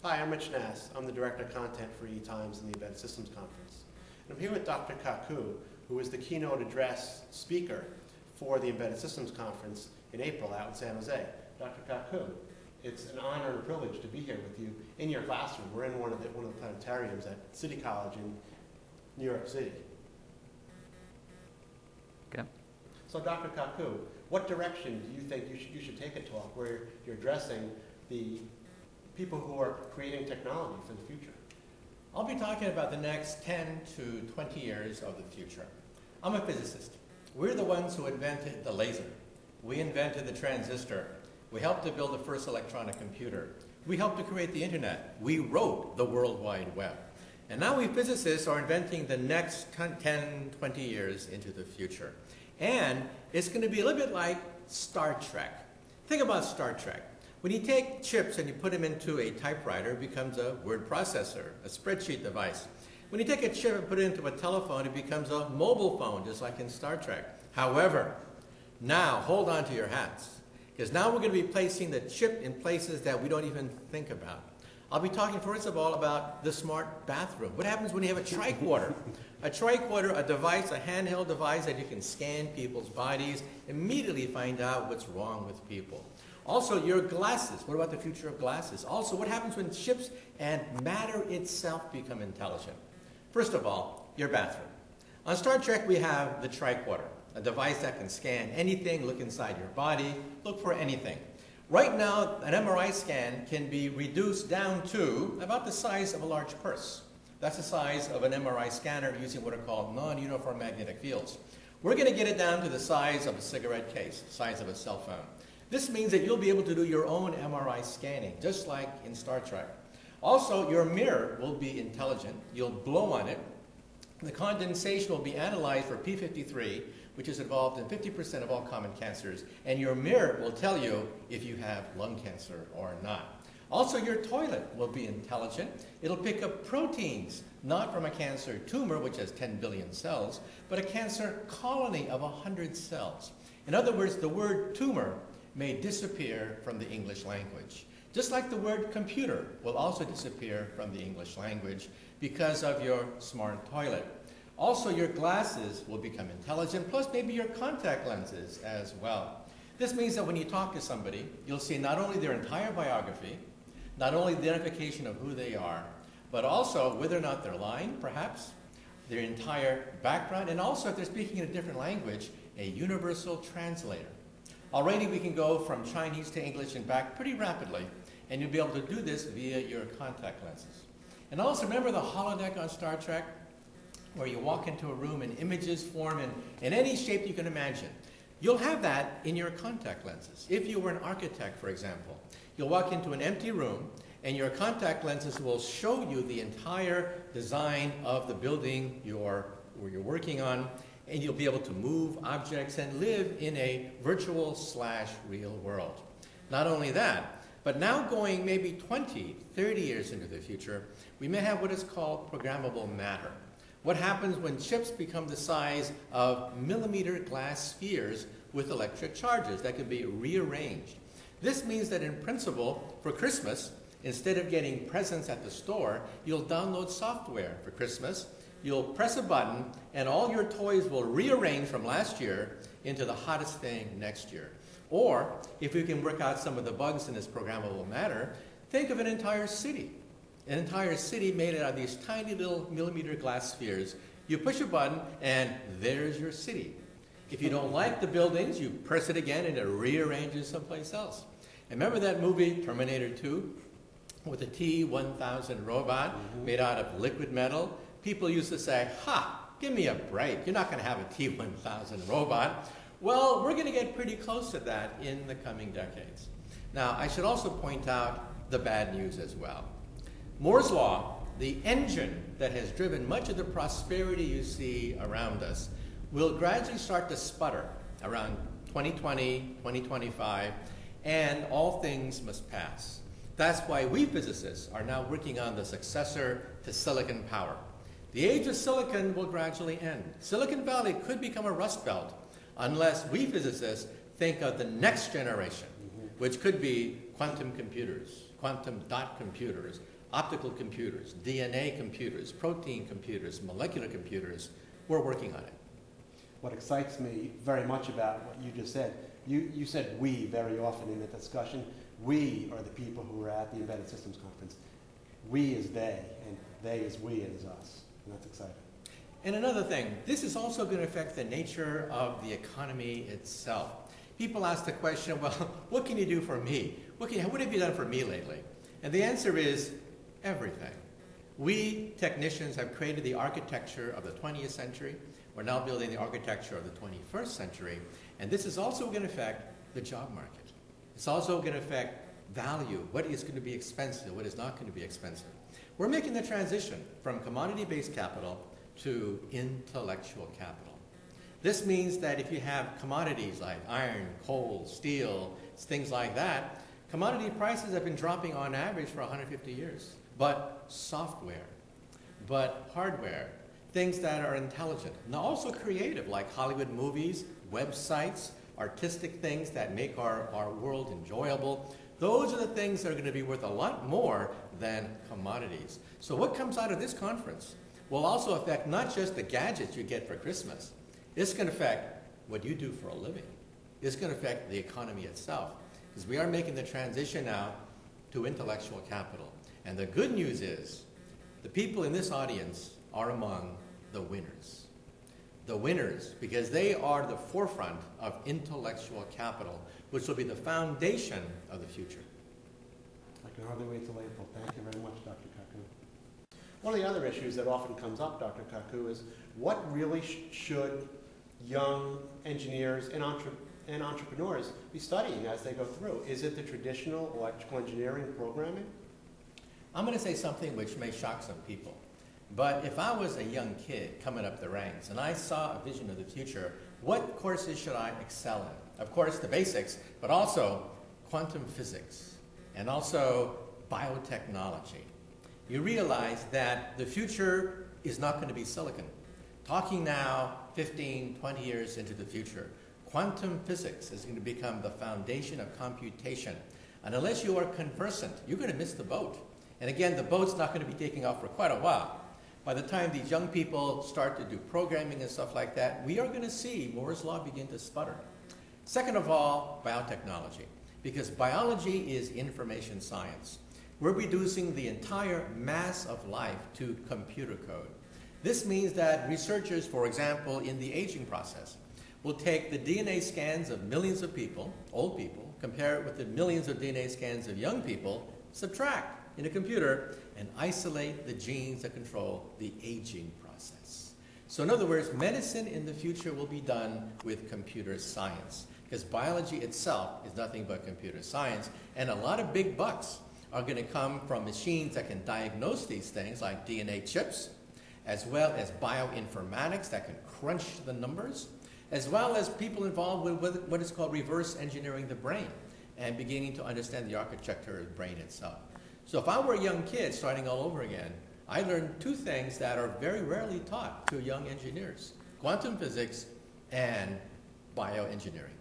Hi, I'm Rich Nass. I'm the Director of Content for E-Times and the Embedded Systems Conference. And I'm here with Dr. Kaku, who is the keynote address speaker for the Embedded Systems Conference in April out in San Jose. Dr. Kaku, it's an honor and a privilege to be here with you in your classroom. We're in one of the planetariums at City College in New York City. Okay. So Dr. Kaku, what direction do you think you should take a talk where you're addressing the people who are creating technology for the future? I'll be talking about the next 10 to 20 years of the future. I'm a physicist. We're the ones who invented the laser. We invented the transistor. We helped to build the first electronic computer. We helped to create the internet. We wrote the World Wide Web. And now we physicists are inventing the next 10, 20 years into the future. And it's going to be a little bit like Star Trek. Think about Star Trek. When you take chips and you put them into a typewriter, it becomes a word processor, a spreadsheet device. When you take a chip and put it into a telephone, it becomes a mobile phone, just like in Star Trek. However, now hold on to your hats, because now we're going to be placing the chip in places that we don't even think about. I'll be talking first of all about the smart bathroom. What happens when you have a tricorder? A tricorder, a device, a handheld device that you can scan people's bodies, immediately find out what's wrong with people. Also, your glasses. What about the future of glasses? Also, what happens when chips and matter itself become intelligent? First of all, your bathroom. On Star Trek, we have the tricorder, a device that can scan anything, look inside your body, look for anything. Right now, an MRI scan can be reduced down to about the size of a large purse. That's the size of an MRI scanner using what are called non-uniform magnetic fields. We're going to get it down to the size of a cigarette case, the size of a cell phone. This means that you'll be able to do your own MRI scanning, just like in Star Trek. Also, your mirror will be intelligent. You'll blow on it. The condensation will be analyzed for P53, which is involved in 50% of all common cancers, and your mirror will tell you if you have lung cancer or not. Also, your toilet will be intelligent. It'll pick up proteins, not from a cancer tumor, which has 10 billion cells, but a cancer colony of 100 cells. In other words, the word tumor may disappear from the English language. Just like the word computer will also disappear from the English language because of your smart toilet. Also, your glasses will become intelligent, plus maybe your contact lenses as well. This means that when you talk to somebody, you'll see not only their entire biography, not only the identification of who they are, but also whether or not they're lying, perhaps, their entire background, and also if they're speaking in a different language, a universal translator. Already we can go from Chinese to English and back pretty rapidly, and you'll be able to do this via your contact lenses. And also remember the holodeck on Star Trek, where you walk into a room and images form in any shape you can imagine. You'll have that in your contact lenses. If you were an architect, for example, you'll walk into an empty room, and your contact lenses will show you the entire design of the building you're working on, and you'll be able to move objects and live in a virtual/real world. Not only that, but now going maybe 20, 30 years into the future, we may have what is called programmable matter. What happens when chips become the size of millimeter glass spheres with electric charges that can be rearranged? This means that in principle, for Christmas, instead of getting presents at the store, you'll download software for Christmas. You'll press a button, and all your toys will rearrange from last year into the hottest thing next year. Or, if you can work out some of the bugs in this programmable matter, think of an entire city. An entire city made out of these tiny little millimeter glass spheres. You push a button, and there's your city. If you don't like the buildings, you press it again, and it rearranges someplace else. And remember that movie, Terminator 2, with a T-1000 robot made out of liquid metal? People used to say, ha, give me a break. You're not going to have a T-1000 robot. Well, we're going to get pretty close to that in the coming decades. Now, I should also point out the bad news as well. Moore's Law, the engine that has driven much of the prosperity you see around us, will gradually start to sputter around 2020, 2025, and all things must pass. That's why we physicists are now working on the successor to silicon power. The age of silicon will gradually end. Silicon Valley could become a rust belt unless we physicists think of the next generation, which could be quantum computers. quantum dot computers, optical computers, DNA computers, protein computers, molecular computers. We're working on it. What excites me very much about what you just said, you said we very often in the discussion. We are the people who are at the Embedded Systems Conference. We is they, and they is we, and is us. And that's exciting. And another thing, this is also going to affect the nature of the economy itself. People ask the question, well, what can you do for me? What have you done for me lately? And the answer is everything. We technicians have created the architecture of the 20th century. We're now building the architecture of the 21st century. And this is also going to affect the job market. It's also going to affect value, what is going to be expensive, what is not going to be expensive. We're making the transition from commodity-based capital to intellectual capital. This means that if you have commodities like iron, coal, steel, things like that, commodity prices have been dropping on average for 150 years. But software, but hardware, things that are intelligent, and also creative, like Hollywood movies, websites, artistic things that make our world enjoyable, those are the things that are going to be worth a lot more than commodities. So what comes out of this conference will also affect not just the gadgets you get for Christmas. It's going to affect what you do for a living. It's going to affect the economy itself, because we are making the transition now to intellectual capital. And the good news is the people in this audience are among the winners. The winners, because they are the forefront of intellectual capital, which will be the foundation of the future. I can hardly wait till April. Thank you very much, Dr. Kaku. One of the other issues that often comes up, Dr. Kaku, is what really should young engineers and entrepreneurs be studying as they go through? Is it the traditional electrical engineering programming? I'm going to say something which may shock some people. But if I was a young kid coming up the ranks and I saw a vision of the future, what courses should I excel in? Of course, the basics, but also quantum physics and also biotechnology. You realize that the future is not going to be silicon. Talking now 15, 20 years into the future, quantum physics is going to become the foundation of computation. And unless you are conversant, you're going to miss the boat. And again, the boat's not going to be taking off for quite a while. By the time these young people start to do programming and stuff like that, we are going to see Moore's Law begin to sputter. Second of all, biotechnology, because biology is information science. We're reducing the entire mass of life to computer code. This means that researchers, for example, in the aging process, will take the DNA scans of millions of people, old people, compare it with the millions of DNA scans of young people, subtract in a computer, and isolate the genes that control the aging process. So in other words, medicine in the future will be done with computer science, because biology itself is nothing but computer science, and a lot of big bucks are going to come from machines that can diagnose these things, like DNA chips, as well as bioinformatics that can crunch the numbers, as well as people involved with what is called reverse engineering the brain and beginning to understand the architecture of the brain itself. So if I were a young kid starting all over again, I learned two things that are very rarely taught to young engineers: quantum physics and bioengineering.